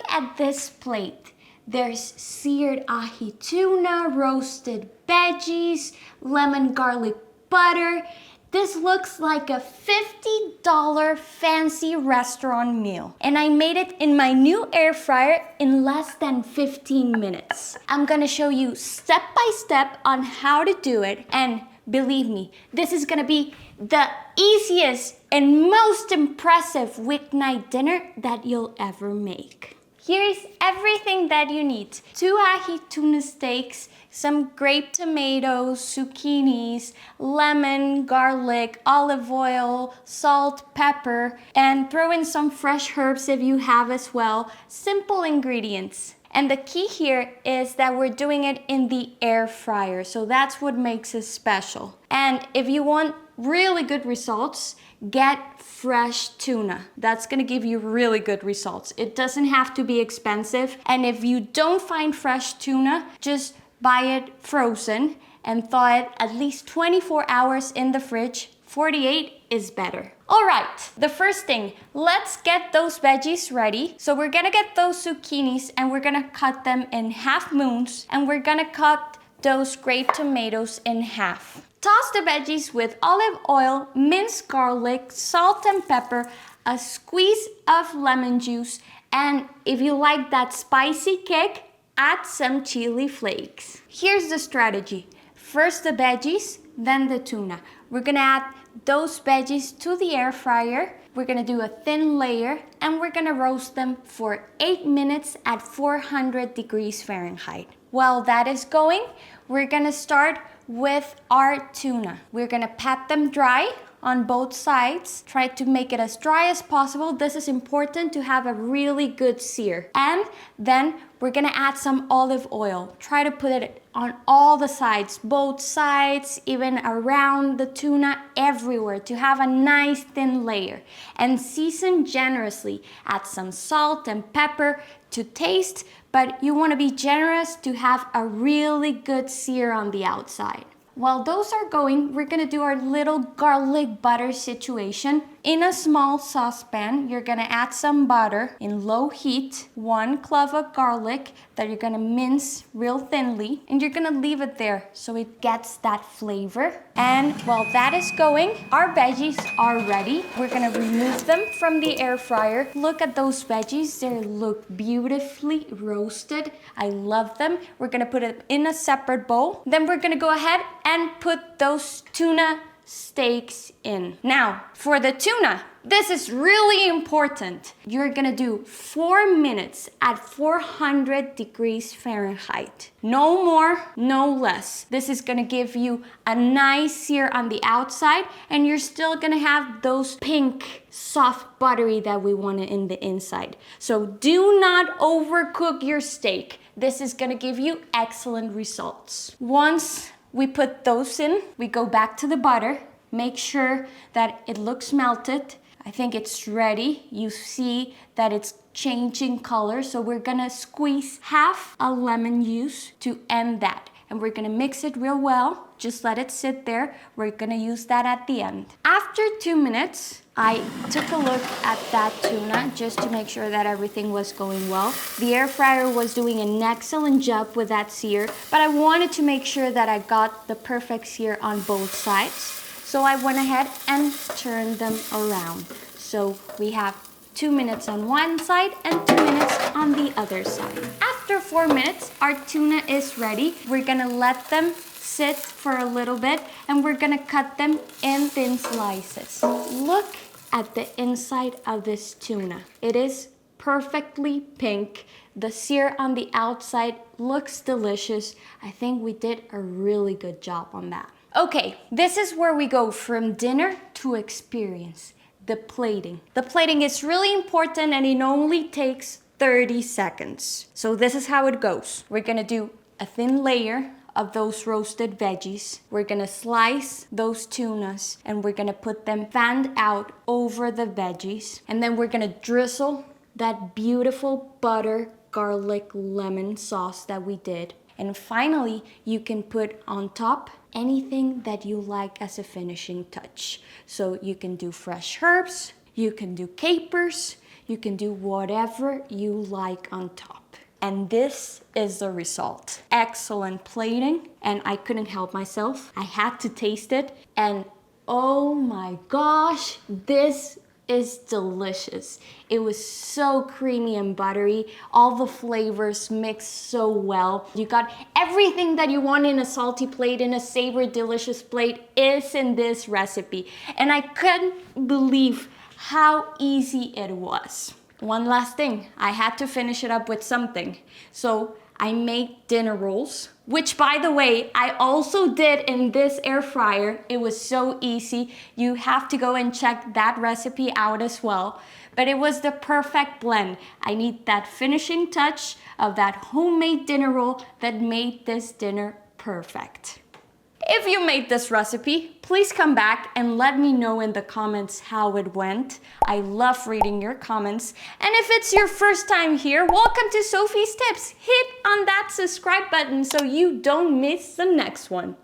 at this plate. There's seared ahi tuna, roasted veggies, lemon garlic butter. This looks like a $50 fancy restaurant meal. And I made it in my new air fryer in less than 15 minutes. I'm gonna show you step by step on how to do it. And believe me, this is gonna be the easiest and most impressive weeknight dinner that you'll ever make. Here's everything that you need. 2 ahi tuna steaks, some grape tomatoes, zucchinis, lemon, garlic, olive oil, salt, pepper, and throw in some fresh herbs if you have as well. Simple ingredients. And the key here is that we're doing it in the air fryer, so that's what makes it special. And if you want really good results, get fresh tuna. That's gonna give you really good results. It doesn't have to be expensive. And if you don't find fresh tuna, just buy it frozen and thaw it at least 24 hours in the fridge. 48 is better. All right, the first thing, let's get those veggies ready. So we're gonna get those zucchinis and we're gonna cut them in half moons, and we're gonna cut those grape tomatoes in half. Toss the veggies with olive oil, minced garlic, salt and pepper, a squeeze of lemon juice, and if you like that spicy kick, add some chili flakes. Here's the strategy. First the veggies, then the tuna. We're gonna add those veggies to the air fryer. We're gonna do a thin layer and we're gonna roast them for 8 minutes at 400 degrees Fahrenheit. While that is going, we're gonna start with our tuna. We're gonna pat them dry on both sides. Try to make it as dry as possible. This is important to have a really good sear. And then we're gonna add some olive oil. Try to put it on all the sides, both sides, even around the tuna, everywhere, to have a nice thin layer. And season generously. Add some salt and pepper to taste, but you wanna be generous to have a really good sear on the outside. While those are going, we're gonna do our little garlic butter situation. In a small saucepan, you're gonna add some butter in low heat, 1 clove of garlic that you're gonna mince real thinly, and you're gonna leave it there so it gets that flavor. And while that is going, our veggies are ready. We're gonna remove them from the air fryer. Look at those veggies, they look beautifully roasted. I love them. We're gonna put it in a separate bowl. Then we're gonna go ahead and put those tuna steaks in. Now, for the tuna, this is really important. You're gonna do 4 minutes at 400 degrees Fahrenheit. No more, no less. This is gonna give you a nice sear on the outside, and you're still gonna have those pink, soft buttery that we want in the inside. So do not overcook your steak. This is gonna give you excellent results. Once we put those in, we go back to the butter, make sure that it looks melted. I think it's ready. You see that it's changing color, so we're gonna squeeze half a lemon juice to end that. And we're gonna mix it real well. Just let it sit there. We're gonna use that at the end. After 2 minutes, I took a look at that tuna just to make sure that everything was going well. The air fryer was doing an excellent job with that sear, but I wanted to make sure that I got the perfect sear on both sides. So I went ahead and turned them around. So we have 2 minutes on one side and 2 minutes on the other side. After 4 minutes, our tuna is ready. We're gonna let them sit for a little bit and we're gonna cut them in thin slices. Look at the inside of this tuna. It is perfectly pink. The sear on the outside looks delicious. I think we did a really good job on that. Okay, this is where we go from dinner to experience. The plating. The plating is really important and it only takes 30 seconds. So this is how it goes. We're gonna do a thin layer of those roasted veggies. We're gonna slice those tunas and we're gonna put them fanned out over the veggies. And then we're gonna drizzle that beautiful butter, garlic, lemon sauce that we did. And finally, you can put on top anything that you like as a finishing touch. So you can do fresh herbs, you can do capers, You can do whatever you like on top. And this is the result. Excellent plating, and I couldn't help myself. I had to taste it, and oh my gosh, this is delicious. It was so creamy and buttery. All the flavors mixed so well. You got everything that you want in a salty plate, in a savory, delicious plate is in this recipe. And I couldn't believe how easy it was. One last thing, I had to finish it up with something. So I made dinner rolls, which by the way, I also did in this air fryer. It was so easy. You have to go and check that recipe out as well. But it was the perfect blend. I need that finishing touch of that homemade dinner roll that made this dinner perfect. If you made this recipe, please come back and let me know in the comments how it went. I love reading your comments. And if it's your first time here, welcome to Sophie's Tips. Hit on that subscribe button so you don't miss the next one.